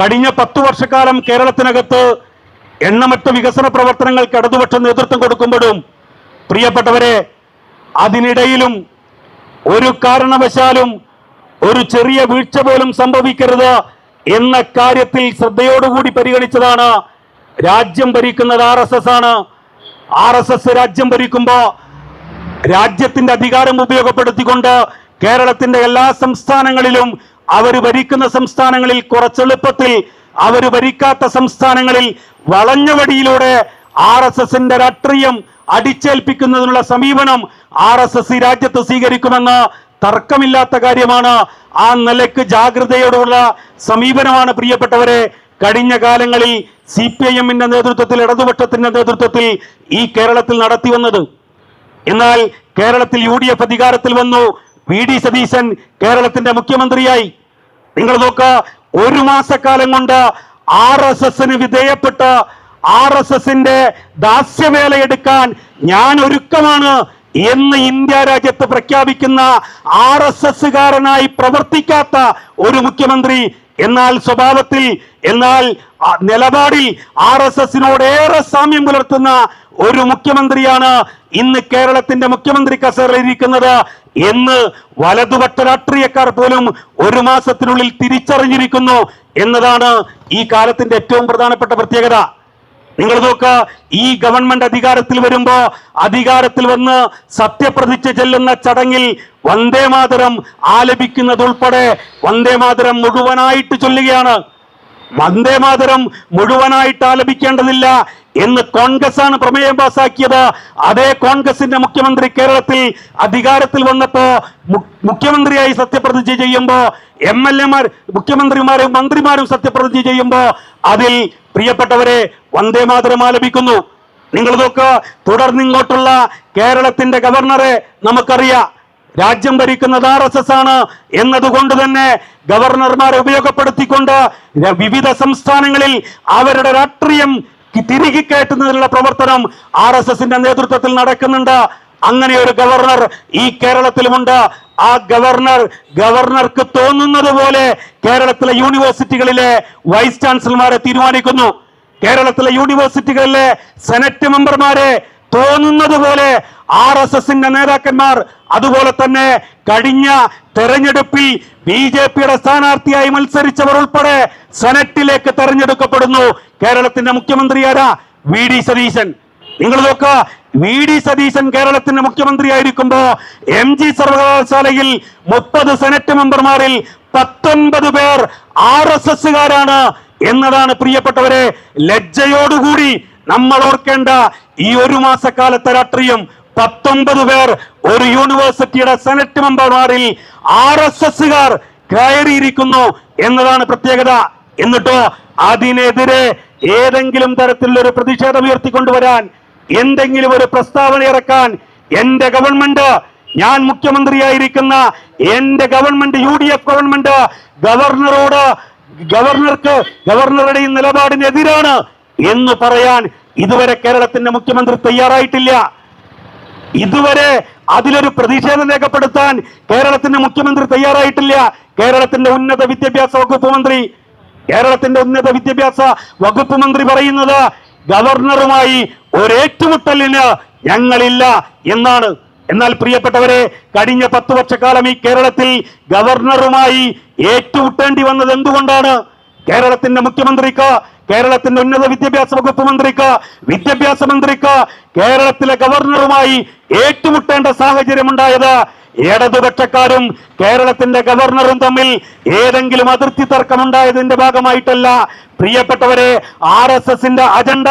കഴിഞ്ഞ 10 വർഷക്കാലം കേരളത്തിനകത്ത് എണ്ണമറ്റ വികസന പ്രവർത്തനങ്ങൾക്ക് ഇടതുപക്ഷം നേതൃത്വം കൊടുക്കുമ്പോഴും പ്രിയപ്പെട്ടവരെ, അതിനിടയിലും ഒരു കാരണവശാലും ഒരു ചെറിയ വീഴ്ച പോലും സംഭവിക്കരുത് എന്ന കാര്യത്തിൽ ശ്രദ്ധയോടുകൂടി പരിഗണിച്ചതാണ് രാജ്യം ഭരിക്കുന്നത് RSS ആണ്. RSS രാജ്യം ഭരിക്കുമ്പോ രാജ്യത്തിന്റെ അധികാരം ഉപയോഗപ്പെടുത്തിക്കൊണ്ട് കേരളത്തിന്റെ എല്ലാ സംസ്ഥാനങ്ങളിലും അവർ ഭരിക്കുന്ന സംസ്ഥാനങ്ങളിൽ കുറച്ചെളുപ്പത്തിൽ, അവർ ഭരിക്കാത്ത സംസ്ഥാനങ്ങളിൽ വളഞ്ഞ വഴിയിലൂടെ RSSന്റെ രാഷ്ട്രീയം അടിച്ചേൽപ്പിക്കുന്നതിനുള്ള സമീപനം RSS ഈ രാജ്യത്ത് സ്വീകരിക്കുമെന്ന് തർക്കമില്ലാത്ത കാര്യമാണ്. ആ നിലയ്ക്ക് ജാഗ്രതയോടുള്ള സമീപനമാണ് പ്രിയപ്പെട്ടവരെ കഴിഞ്ഞ കാലങ്ങളിൽ CPIM-ന്റെ നേതൃത്വത്തിൽ, ഇടതുപക്ഷത്തിന്റെ നേതൃത്വത്തിൽ ഈ കേരളത്തിൽ നടത്തി വന്നത്. എന്നാൽ കേരളത്തിൽ UDF അധികാരത്തിൽ വന്നു. VD സതീശൻ കേരളത്തിന്റെ മുഖ്യമന്ത്രിയായി. നിങ്ങൾ നോക്ക, 1 മാസക്കാലം കൊണ്ട് RSSന് വിധേയപ്പെട്ട് RSSന്റെ ദാസ്യവേലയെടുക്കാൻ ഞാൻ ഒരുക്കമാണ് എന്ന് ഇന്ത്യ രാജ്യത്ത് പ്രഖ്യാപിക്കുന്ന RSSകാരനായി പ്രവർത്തിക്കാത്ത ഒരു മുഖ്യമന്ത്രി, എന്നാൽ സ്വഭാവത്തിൽ, എന്നാൽ നിലപാടിൽ RSSനോട് ഏറെ സാമ്യം പുലർത്തുന്ന ഒരു മുഖ്യമന്ത്രിയാണ് ഇന്ന് കേരളത്തിന്റെ മുഖ്യമന്ത്രി കസേരയിലിരിക്കുന്നത് എന്ന് വലതുപക്ഷ രാഷ്ട്രീയക്കാർ പോലും 1 മാസത്തിനുള്ളിൽ തിരിച്ചറിഞ്ഞിരിക്കുന്നു എന്നതാണ് ഈ കാലത്തിന്റെ ഏറ്റവും പ്രധാനപ്പെട്ട പ്രത്യേകത. നിങ്ങൾ നോക്ക, ഈ ഗവൺമെന്റ് അധികാരത്തിൽ വരുമ്പോ അധികാരത്തിൽ വന്ന് സത്യപ്രതിജ്ഞ ചെല്ലുന്ന ചടങ്ങിൽ വന്ദേമാതരം ആലപിക്കുന്നതുൾപ്പെടെ വന്ദേമാതരം മുഴുവനായിട്ട് ചൊല്ലുകയാണ്. വന്ദേമാതരം മുഴുവനായിട്ട് ആലപിക്കേണ്ടതില്ല എന്ന് കോൺഗ്രസാണ് പ്രമേയം പാസാക്കിയത്. അതേ കോൺഗ്രസിന്റെ മുഖ്യമന്ത്രി കേരളത്തിൽ അധികാരത്തിൽ വന്നപ്പോ മുഖ്യമന്ത്രിയായി സത്യപ്രതിജ്ഞ ചെയ്യുമ്പോ MLA-മാർ, മുഖ്യമന്ത്രിമാരും മന്ത്രിമാരും സത്യപ്രതിജ്ഞ ചെയ്യുമ്പോ അതിൽ പ്രിയപ്പെട്ടവരെ വന്ദേമാതരം ആലപിക്കുന്നു. നിങ്ങൾ നോക്കുക, തുടർന്നിങ്ങോട്ടുള്ള കേരളത്തിന്റെ ഗവർണറെ നമുക്കറിയാം. രാജ്യം ഭരിക്കുന്നത് RSS ആണ് എന്നതുകൊണ്ട് തന്നെ ഗവർണർമാരെ ഉപയോഗപ്പെടുത്തിക്കൊണ്ട് വിവിധ സംസ്ഥാനങ്ങളിൽ അവരുടെ രാഷ്ട്രീയം തിരികെ കയറ്റുന്നതിനുള്ള പ്രവർത്തനം RSSന്റെ നേതൃത്വത്തിൽ നടക്കുന്നുണ്ട്. അങ്ങനെ ഒരു ഗവർണർ ഈ കേരളത്തിലുമുണ്ട്. ആ ഗവർണർക്ക് തോന്നുന്നത് പോലെ കേരളത്തിലെ യൂണിവേഴ്സിറ്റികളിലെ വൈസ് ചാൻസലർമാരെ തീരുമാനിക്കുന്നു. കേരളത്തിലെ യൂണിവേഴ്സിറ്റികളിലെ സെനറ്റ് മെമ്പർമാരെ തോന്നുന്നത് പോലെ RSSന്റെ നേതാക്കന്മാർ, അതുപോലെ തന്നെ കഴിഞ്ഞ തെരഞ്ഞെടുപ്പിൽ BJPയുടെ സ്ഥാനാർത്ഥിയായി മത്സരിച്ചവർ ഉൾപ്പെടെ സെനറ്റിലേക്ക് തെരഞ്ഞെടുക്കപ്പെടുന്നു. കേരളത്തിന്റെ മുഖ്യമന്ത്രി ആരാ? VD സതീശൻ. നിങ്ങൾ നോക്ക, VD സതീശൻ കേരളത്തിന്റെ മുഖ്യമന്ത്രി ആയിരിക്കുമ്പോ MG സർവകലാശാലയിൽ 30 സെനറ്റ് മെമ്പർമാരിൽ 19 പേർ RSSകാരാണ് എന്നതാണ് പ്രിയപ്പെട്ടവരെ ലജ്ജയോടുകൂടി നമ്മൾ ഓർക്കേണ്ട ഈ 1 മാസക്കാലത്തെ രാഷ്ട്രീയം. 19 പേർ ഒരു യൂണിവേഴ്സിറ്റിയുടെ സെനറ്റ് മെമ്പർമാരിൽ RSSകാർ കയറിയിരിക്കുന്നു എന്നതാണ് പ്രത്യേകത. എന്നിട്ടോ അതിനെതിരെ ഏതെങ്കിലും തരത്തിലുള്ള ഒരു പ്രതിഷേധം ഉയർത്തിക്കൊണ്ടുവരാൻ, എന്തെങ്കിലും ഒരു പ്രസ്താവന ഇറക്കാൻ എന്റെ ഗവൺമെന്റ്, ഞാൻ മുഖ്യമന്ത്രിയായിരിക്കുന്ന എന്റെ ഗവൺമെന്റ്, UDF ഗവൺമെന്റ് ഗവർണറുടെ ഈ നിലപാടിനെതിരാണ് എന്ന് പറയാൻ ഇതുവരെ കേരളത്തിന്റെ മുഖ്യമന്ത്രി തയ്യാറായിട്ടില്ല. ഇതുവരെ അതിലൊരു പ്രതിഷേധം രേഖപ്പെടുത്താൻ കേരളത്തിന്റെ മുഖ്യമന്ത്രി തയ്യാറായിട്ടില്ല. കേരളത്തിന്റെ ഉന്നത വിദ്യാഭ്യാസ വകുപ്പ് മന്ത്രി പറയുന്നത് ഗവർണറുമായി ഒരേറ്റുമുട്ടലിന് ഞങ്ങളില്ല എന്നാണ്. എന്നാൽ പ്രിയപ്പെട്ടവരെ, കഴിഞ്ഞ 10 വർഷക്കാലം ഈ കേരളത്തിൽ ഗവർണറുമായി ഏറ്റുമുട്ടേണ്ടി വന്നത് എന്തുകൊണ്ടാണ്? കേരളത്തിന്റെ മുഖ്യമന്ത്രിക്ക്, കേരളത്തിന്റെ ഉന്നത വിദ്യാഭ്യാസ വകുപ്പ് മന്ത്രിക്ക്, വിദ്യാഭ്യാസ മന്ത്രിക്ക് കേരളത്തിലെ ഗവർണറുമായി ഏറ്റുമുട്ടേണ്ട സാഹചര്യം ഉണ്ടായത് ഇടതുപക്ഷക്കാരും കേരളത്തിന്റെ ഗവർണറും തമ്മിൽ ഏതെങ്കിലും അതിർത്തി തർക്കമുണ്ടായതിന്റെ ഭാഗമായിട്ടല്ല. പ്രിയപ്പെട്ടവരെ, RSSന്റെ അജണ്ട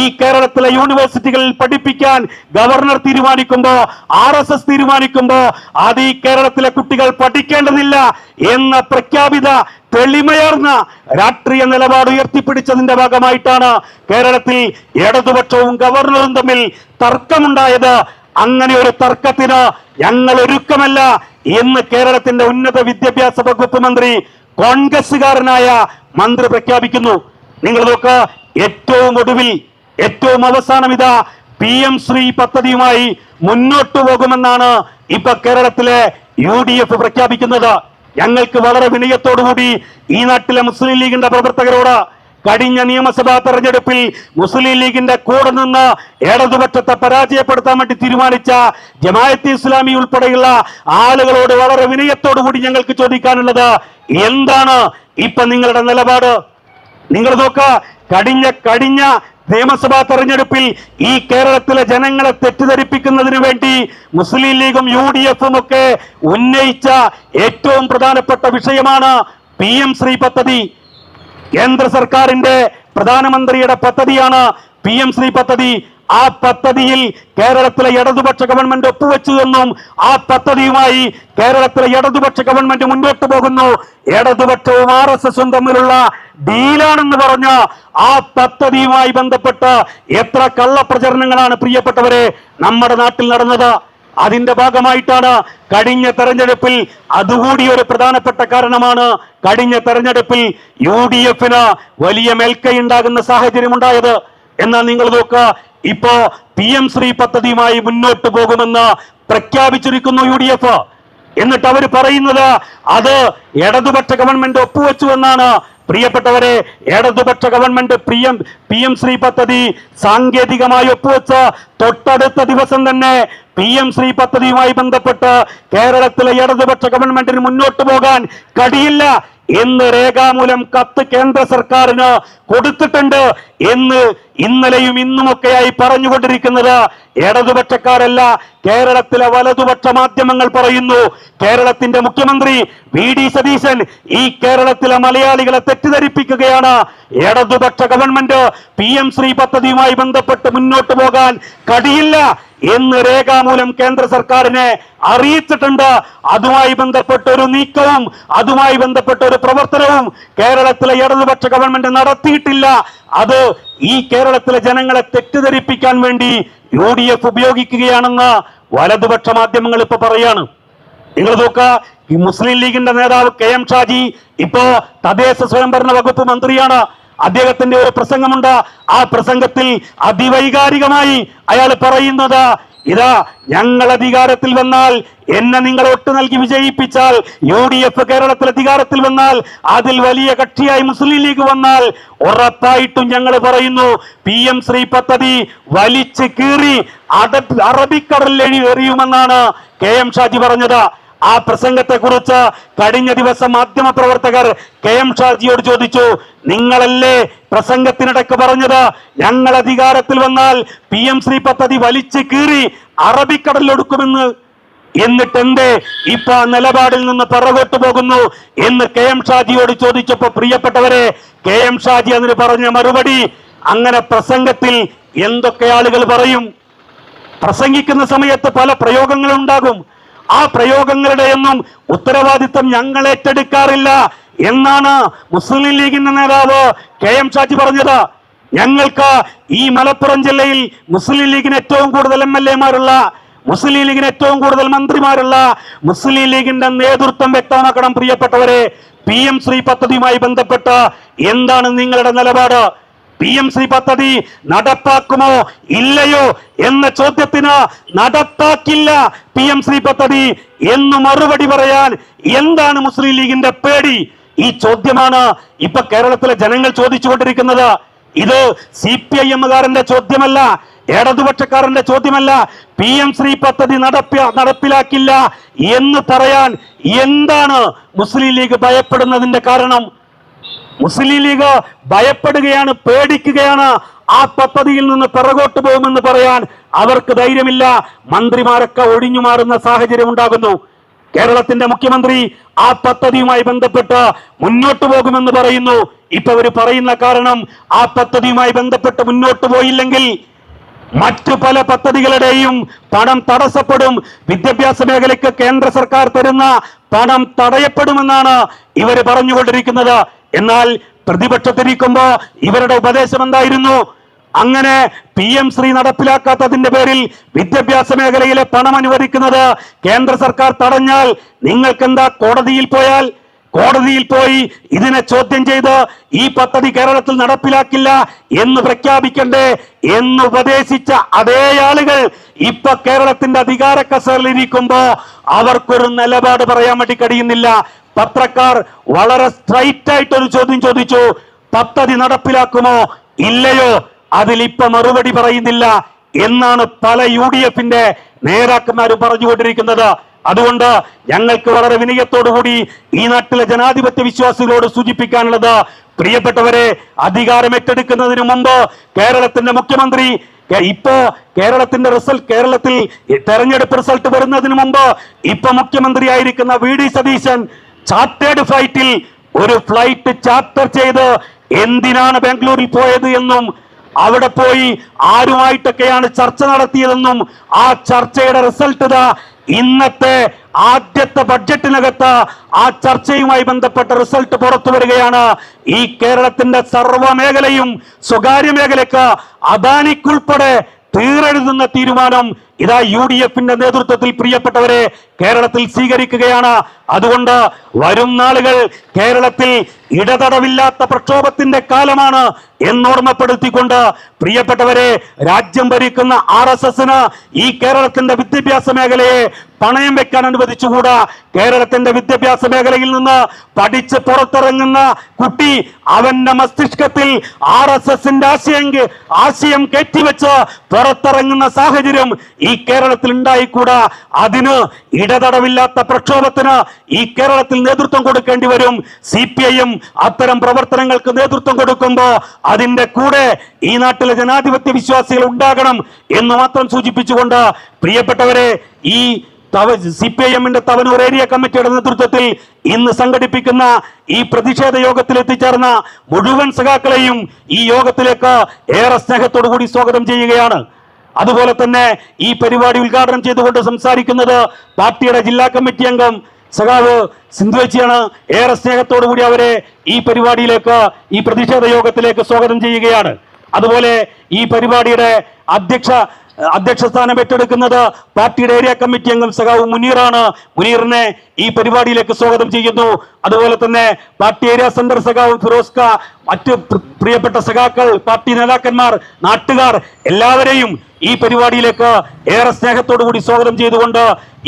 ഈ കേരളത്തിലെ യൂണിവേഴ്സിറ്റികളിൽ പഠിപ്പിക്കാൻ ഗവർണർ തീരുമാനിക്കുമ്പോ, RSS തീരുമാനിക്കുമ്പോ അത് ഈ കേരളത്തിലെ കുട്ടികൾ പഠിക്കേണ്ടതില്ല എന്ന പ്രഖ്യാപിത തെളിമയാർന്ന രാഷ്ട്രീയ നിലപാട് ഉയർത്തിപ്പിടിച്ചതിന്റെ ഭാഗമായിട്ടാണ് കേരളത്തിൽ ഇടതുപക്ഷവും ഗവർണറും തമ്മിൽ തർക്കമുണ്ടായത്. അങ്ങനെ ഒരു തർക്കത്തിന് ഞങ്ങൾ ഒരുക്കമല്ല എന്ന് കേരളത്തിന്റെ ഉന്നത വിദ്യാഭ്യാസ വകുപ്പ് മന്ത്രി, കോൺഗ്രസുകാരനായ മന്ത്രി പ്രഖ്യാപിക്കുന്നു. നിങ്ങൾ നോക്ക്, ഏറ്റവും ഒടുവിൽ, ഏറ്റവും അവസാനം ഇതാ PM ശ്രീ പദ്ധതിയുമായി മുന്നോട്ടു പോകുമെന്നാണ് ഇപ്പൊ കേരളത്തിലെ UDF പ്രഖ്യാപിക്കുന്നത്. ഞങ്ങൾക്ക് വളരെ വിനയത്തോടുകൂടി ഈ നാട്ടിലെ മുസ്ലിം ലീഗിന്റെ പ്രവർത്തകരോട് കഴിഞ്ഞ നിയമസഭാ തെരഞ്ഞെടുപ്പിൽ മുസ്ലിം ലീഗിന്റെ കൂടെ നിന്ന് ഇടതുപക്ഷത്തെ പരാജയപ്പെടുത്താൻ വേണ്ടി തീരുമാനിച്ച ജമാഅത്തെ ഇസ്ലാമി ഉൾപ്പെടെയുള്ള ആളുകളോട് വളരെ വിനയത്തോടു കൂടി ഞങ്ങൾക്ക് ചോദിക്കാനുള്ളത്, എന്താണ് ഇപ്പൊ നിങ്ങളുടെ നിലപാട്? നിങ്ങൾ നോക്ക, കഴിഞ്ഞ നിയമസഭാ തെരഞ്ഞെടുപ്പിൽ ഈ കേരളത്തിലെ ജനങ്ങളെ തെറ്റിദ്ധരിപ്പിക്കുന്നതിന് വേണ്ടി മുസ്ലിം ലീഗും UDF-ഉം ഒക്കെ ഉന്നയിച്ച ഏറ്റവും പ്രധാനപ്പെട്ട വിഷയമാണ് PM ശ്രീ പദ്ധതി. കേന്ദ്ര സർക്കാരിന്റെ പ്രധാനമന്ത്രിയുടെ പദ്ധതിയാണ് PM ശ്രീ പദ്ധതി. ആ പദ്ധതിയിൽ കേരളത്തിലെ ഇടതുപക്ഷ ഗവൺമെന്റ് ഒപ്പുവെച്ചു എന്നും ആ പദ്ധതിയുമായി കേരളത്തിലെ ഇടതുപക്ഷ ഗവൺമെന്റ് മുന്നോട്ട് പോകുന്നു, ഇടതുപക്ഷവും RSS-ഉം തമ്മിലുള്ള ഡീലാണെന്ന് പറഞ്ഞ ആ പദ്ധതിയുമായി ബന്ധപ്പെട്ട് എത്ര കള്ളപ്രചരണങ്ങളാണ് പ്രിയപ്പെട്ടവരെ നമ്മുടെ നാട്ടിൽ നടന്നത്. അതിന്റെ ഭാഗമായിട്ടാണ് കഴിഞ്ഞ തെരഞ്ഞെടുപ്പിൽ, അതുകൂടി ഒരു പ്രധാനപ്പെട്ട കാരണമാണ്, കഴിഞ്ഞ തെരഞ്ഞെടുപ്പിൽ UDF-ന് വലിയ മേൽക്കൈ ഉണ്ടാകുന്ന സാഹചര്യം ഉണ്ടായത്. എന്നാൽ നിങ്ങൾ നോക്കുക, ഇപ്പോ PM ശ്രീ പദ്ധതിയുമായി മുന്നോട്ട് പോകുമെന്ന് പ്രഖ്യാപിച്ചിരിക്കുന്നു UDF. എന്നിട്ട് അവർ പറയുന്നത് അത് ഇടതുപക്ഷ ഗവൺമെന്റ് ഒപ്പുവെച്ചു എന്നാണ്. പ്രിയപ്പെട്ടവരെ, ഇടതുപക്ഷ ഗവൺമെന്റ് PM ശ്രീ പദ്ധതി സാങ്കേതികമായി ഒപ്പുവെച്ച തൊട്ടടുത്ത ദിവസം തന്നെ PM ശ്രീ പദ്ധതിയുമായി ബന്ധപ്പെട്ട് കേരളത്തിലെ ഇടതുപക്ഷ ഗവൺമെന്റിന് മുന്നോട്ട് പോകാൻ കഴിയില്ല എന്ന് രേഖാമൂലം കത്ത് കേന്ദ്ര സർക്കാരിന് കൊടുത്തിട്ടുണ്ട് എന്ന് ഇന്നലെയും ഇന്നുമൊക്കെയായി പറഞ്ഞുകൊണ്ടിരിക്കുന്നത് ഇടതുപക്ഷക്കാരല്ല, കേരളത്തിലെ വലതുപക്ഷ മാധ്യമങ്ങൾ പറയുന്നു. കേരളത്തിന്റെ മുഖ്യമന്ത്രി VD സതീശൻ ഈ കേരളത്തിലെ മലയാളികളെ തെറ്റിദ്ധരിപ്പിക്കുകയാണ്. ഇടതുപക്ഷ ഗവൺമെന്റ് PM ശ്രീ പദ്ധതിയുമായി ബന്ധപ്പെട്ട് മുന്നോട്ട് പോകാൻ കഴിയില്ല എന്ന് രേഖാമൂലം കേന്ദ്ര സർക്കാരിനെ അറിയിച്ചിട്ടുണ്ട്. അതുമായി ബന്ധപ്പെട്ട ഒരു നീക്കവും അതുമായി ബന്ധപ്പെട്ട ഒരു പ്രവർത്തനവും കേരളത്തിലെ ഇടതുപക്ഷ ഗവൺമെന്റ് നടത്തിയിട്ടില്ല. അത് ഈ കേരളത്തിലെ ജനങ്ങളെ തെറ്റിദ്ധരിപ്പിക്കാൻ വേണ്ടി UDF ഉപയോഗിക്കുകയാണെന്ന് വലതുപക്ഷ മാധ്യമങ്ങൾ ഇപ്പൊ പറയാണ്. നിങ്ങൾ നോക്കുക, ഈ മുസ്ലിം ലീഗിന്റെ നേതാവ് KM ഷാജി ഇപ്പോ തദ്ദേശ സ്വയംഭരണ വകുപ്പ് മന്ത്രിയാണ്. അദ്ദേഹത്തിന്റെ ഒരു പ്രസംഗമുണ്ട്. ആ പ്രസംഗത്തിൽ അതിവൈകാരികമായി അയാൾ പറയുന്നത്, ഇതാ ഞങ്ങൾ അധികാരത്തിൽ വന്നാൽ, എന്നെ നിങ്ങൾ ഒട്ട് നൽകി വിജയിപ്പിച്ചാൽ, UDF കേരളത്തിൽ അധികാരത്തിൽ വന്നാൽ, അതിൽ വലിയ കക്ഷിയായി മുസ്ലിം ലീഗ് വന്നാൽ ഉറപ്പായിട്ടും ഞങ്ങൾ പറയുന്നു PM ശ്രീ പദ്ധതി വലിച്ചു കീറി അറബിക്കടലിൽ എറിയുമെന്നാണ് KM ഷാജി പറഞ്ഞത്. ആ പ്രസംഗത്തെ കുറിച്ച് കഴിഞ്ഞ ദിവസം മാധ്യമ പ്രവർത്തകർ KM ഷാജിയോട് ചോദിച്ചു, നിങ്ങളല്ലേ പ്രസംഗത്തിനിടയ്ക്ക് പറഞ്ഞത് ഞങ്ങൾ അധികാരത്തിൽ വന്നാൽ PM ശ്രീ പദ്ധതി വലിച്ചു കീറി അറബിക്കടലിലൊടുക്കുമെന്ന്, എന്നിട്ട് എന്തേ ഇപ്പൊ നിലപാടിൽ നിന്ന് പിറകോട്ട് പോകുന്നു എന്ന് KM ഷാജിയോട് ചോദിച്ചപ്പോ പ്രിയപ്പെട്ടവരെ, KM ഷാജി അതിന് പറഞ്ഞ മറുപടി, അങ്ങനെ പ്രസംഗത്തിൽ എന്തൊക്കെ ആളുകൾ പറയും, പ്രസംഗിക്കുന്ന സമയത്ത് പല പ്രയോഗങ്ങളും ഉണ്ടാകും, ആ പ്രയോഗങ്ങളുടെ ഒന്നും ഉത്തരവാദിത്വം ഞങ്ങൾ ഏറ്റെടുക്കാറില്ല എന്നാണ് മുസ്ലിം ലീഗിന്റെ നേതാവ് KM ഷാജി പറഞ്ഞത്. ഞങ്ങൾക്ക് ഈ മലപ്പുറം ജില്ലയിൽ മുസ്ലിം ലീഗിന് ഏറ്റവും കൂടുതൽ MLA-മാരുള്ള, മുസ്ലിം ലീഗിന് ഏറ്റവും കൂടുതൽ മന്ത്രിമാരുള്ള മുസ്ലിം ലീഗിന്റെ നേതൃത്വം വ്യക്തമാക്കണം. പ്രിയപ്പെട്ടവരെ, PM ശ്രീ പദ്ധതിയുമായി ബന്ധപ്പെട്ട് എന്താണ് നിങ്ങളുടെ നിലപാട്? PM ശ്രീ പദ്ധതി നടപ്പാക്കുമോ ഇല്ലയോ എന്ന ചോദ്യത്തിന് നടപ്പാക്കില്ല PM ശ്രീ പദ്ധതി എന്ന് മറുപടി പറയാൻ എന്താണ് മുസ്ലിം ലീഗിന്റെ പേടി? ഈ ചോദ്യമാണ് ഇപ്പൊ കേരളത്തിലെ ജനങ്ങൾ ചോദിച്ചുകൊണ്ടിരിക്കുന്നത്. ഇത് CPIM-കാരന്റെ ചോദ്യമല്ല, ഇടതുപക്ഷക്കാരന്റെ ചോദ്യമല്ല. PM ശ്രീ പദ്ധതി നടപ്പിലാക്കില്ല എന്ന് പറയാൻ എന്താണ് മുസ്ലിം ലീഗ് ഭയപ്പെടുന്നതിന്റെ കാരണം? മുസ്ലിം ലീഗ് ഭയപ്പെടുകയാണ്, പേടിക്കുകയാണ്. ആ പദ്ധതിയിൽ നിന്ന് പിറകോട്ട് പോകുമെന്ന് പറയാൻ അവർക്ക് ധൈര്യമില്ല. മന്ത്രിമാരൊക്കെ ഒഴിഞ്ഞു മാറുന്ന സാഹചര്യം ഉണ്ടാകുന്നു. കേരളത്തിന്റെ മുഖ്യമന്ത്രി ആ പദ്ധതിയുമായി ബന്ധപ്പെട്ട് മുന്നോട്ട് പോകുമെന്ന് പറയുന്നു. ഇപ്പൊ അവർ പറയുന്ന കാരണം, ആ പദ്ധതിയുമായി ബന്ധപ്പെട്ട് മുന്നോട്ട് പോയില്ലെങ്കിൽ മറ്റു പല പദ്ധതികളുടെയും പണം തടസ്സപ്പെടും, വിദ്യാഭ്യാസ മേഖലയ്ക്ക് കേന്ദ്ര സർക്കാർ തരുന്ന പണം തടയപ്പെടുമെന്നാണ് ഇവര് പറഞ്ഞുകൊണ്ടിരിക്കുന്നത്. എന്നാൽ പ്രതിപക്ഷത്തിരിക്കുമ്പോ ഇവരുടെ ഉപദേശം എന്തായിരുന്നു? അങ്ങനെ PM ശ്രീ നടപ്പിലാക്കാത്തതിന്റെ പേരിൽ വിദ്യാഭ്യാസ മേഖലയിലെ പണം അനുവദിക്കുന്നത് കേന്ദ്ര സർക്കാർ തടഞ്ഞാൽ നിങ്ങൾക്കെന്താ, കോടതിയിൽ പോയി ഇതിനെ ചോദ്യം ചെയ്ത് ഈ പദ്ധതി കേരളത്തിൽ നടപ്പിലാക്കില്ല എന്ന് പ്രഖ്യാപിക്കണ്ടേ എന്ന് ഉപദേശിച്ച അതേ ആളുകൾ ഇപ്പൊ കേരളത്തിന്റെ അധികാര കസേരയിലിരിക്കുമ്പോ അവർക്കൊരു നിലപാട് പറയാൻ വേണ്ടി കഴിയുന്നില്ല. പത്രക്കാർ വളരെ സ്ട്രൈറ്റ് ആയിട്ടൊരു ചോദ്യം ചോദിച്ചു, പദ്ധതി നടപ്പിലാക്കുമോ ഇല്ലയോ? അതിലിപ്പോ മറുപടി പറയുന്നില്ല എന്നാണ് പല UDF-ന്റെ നേതാക്കന്മാരും പറഞ്ഞുകൊണ്ടിരിക്കുന്നത്. അതുകൊണ്ട് ഞങ്ങൾക്ക് വളരെ വിനയത്തോടുകൂടി ഈ നാട്ടിലെ ജനാധിപത്യ വിശ്വാസികളോട് സൂചിപ്പിക്കാനുള്ളത്, പ്രിയപ്പെട്ടവരെ, അധികാരം ഏറ്റെടുക്കുന്നതിന് മുമ്പ് കേരളത്തിന്റെ മുഖ്യമന്ത്രി ഇപ്പോ കേരളത്തിൽ തെരഞ്ഞെടുപ്പ് റിസൾട്ട് വരുന്നതിന് മുമ്പ് ഇപ്പൊ മുഖ്യമന്ത്രി ആയിരിക്കുന്ന VD സതീശൻ ചാർട്ടേഡ് ഫ്ലൈറ്റിൽ ഒരു ഫ്ലൈറ്റ് ചാർട്ടർ ചെയ്ത് എന്തിനാണ് ബാംഗ്ലൂരിൽ പോയത് എന്നും അവിടെ പോയി ആരുമായിട്ടൊക്കെയാണ് ചർച്ച നടത്തിയതെന്നും ആ ചർച്ചയുടെ റിസൾട്ട് ഇന്നത്തെ ആദ്യത്തെ ബഡ്ജറ്റിനകത്ത് ആ ചർച്ചയുമായി ബന്ധപ്പെട്ട റിസൾട്ട് പുറത്തു വരികയാണ്. ഈ കേരളത്തിന്റെ സർവ്വ മേഖലയും സ്വകാര്യ മേഖലയ്ക്ക് അദാനിക്കുൾപ്പെടെ തീരെഴുതുന്ന തീരുമാനം ഇതാ UDF-ന്റെ നേതൃത്വത്തിൽ പ്രിയപ്പെട്ടവരെ കേരളത്തിൽ സ്വീകരിക്കുകയാണ്. അതുകൊണ്ട് വരും നാളുകൾ കേരളത്തിൽ ഇടതടവില്ലാത്ത പ്രക്ഷോഭത്തിന്റെ കാലമാണ് എന്നോർമ്മപ്പെടുത്തിക്കൊണ്ട്, പ്രിയപ്പെട്ടവരെ, രാജ്യം ഭരിക്കുന്ന RSS-ന് ഈ കേരളത്തിന്റെ വിദ്യാഭ്യാസ മേഖലയെ പണയം വെക്കാൻ അനുവദിച്ചുകൂടാ. കേരളത്തിന്റെ വിദ്യാഭ്യാസ മേഖലയിൽ നിന്ന് പഠിച്ച് പുറത്തിറങ്ങുന്ന കുട്ടി അവന്റെ മസ്തിഷ്കത്തിൽ RSS-ന്റെ ആശയം കയറ്റിവെച്ച് പുറത്തിറങ്ങുന്ന സാഹചര്യം ഈ കേരളത്തിൽ ഉണ്ടായിക്കൂടാ. അതിന് ഇടതടവില്ലാത്ത പ്രക്ഷോഭത്തിന് ഈ കേരളത്തിൽ നേതൃത്വം കൊടുക്കേണ്ടി വരും. CPIM അത്തരം പ്രവർത്തനങ്ങൾക്ക് നേതൃത്വം കൊടുക്കുമ്പോ അതിന്റെ കൂടെ ഈ നാട്ടിലെ ജനാധിപത്യ വിശ്വാസികൾ ഉണ്ടാകണം എന്ന് മാത്രം സൂചിപ്പിച്ചുകൊണ്ട്, പ്രിയപ്പെട്ടവരെ, ഈ CPIM-ന്റെ തവനൂർ ഏരിയ കമ്മിറ്റിയുടെ നേതൃത്വത്തിൽ ഇന്ന് സംഘടിപ്പിക്കുന്ന ഈ പ്രതിഷേധ യോഗത്തിൽ എത്തിച്ചേർന്ന മുഴുവൻ സഖാക്കളെയും ഈ യോഗത്തിലേക്ക് ഏറെ സ്നേഹത്തോടു കൂടി സ്വാഗതം ചെയ്യുകയാണ്. അതുപോലെ തന്നെ ഈ പരിപാടി ഉദ്ഘാടനം ചെയ്തുകൊണ്ട് സംസാരിക്കുന്നത് പാർട്ടിയുടെ ജില്ലാ കമ്മിറ്റി അംഗം സഖാവ് സിന്ധുവച്ചിയാണ്. ഏറെ സ്നേഹത്തോടു കൂടി അവരെ ഈ പരിപാടിയിലേക്ക്, ഈ പ്രതിഷേധ യോഗത്തിലേക്ക് സ്വാഗതം ചെയ്യുകയാണ്. അതുപോലെ ഈ പരിപാടിയുടെ അധ്യക്ഷ സ്ഥാനം ഏറ്റെടുക്കുന്നത് പാർട്ടിയുടെ ഏരിയ കമ്മിറ്റി അംഗം സഖാവ് മുനീറാണ്. മുനീറിനെ ഈ പരിപാടിയിലേക്ക് സ്വാഗതം ചെയ്യുന്നു. അതുപോലെ തന്നെ പാർട്ടി ഏരിയ സെന്റർ സഖാവ് ഫിറോസ്ക, മറ്റു പ്രിയപ്പെട്ട സഖാക്കൾ, പാർട്ടി നേതാക്കന്മാർ, നാട്ടുകാർ എല്ലാവരെയും ഈ പരിപാടിയിലേക്ക് ഏറെ സ്നേഹത്തോടു കൂടി സ്വാഗതം ചെയ്തുകൊണ്ട്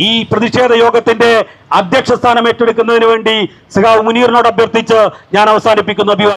ഈ പ്രതിഷേധ യോഗത്തിന്റെ അധ്യക്ഷ സ്ഥാനം ഏറ്റെടുക്കുന്നതിന് വേണ്ടി സഖാവ് മുനീറിനോട് അഭ്യർത്ഥിച്ച് ഞാൻ അവസാനിപ്പിക്കുന്നു.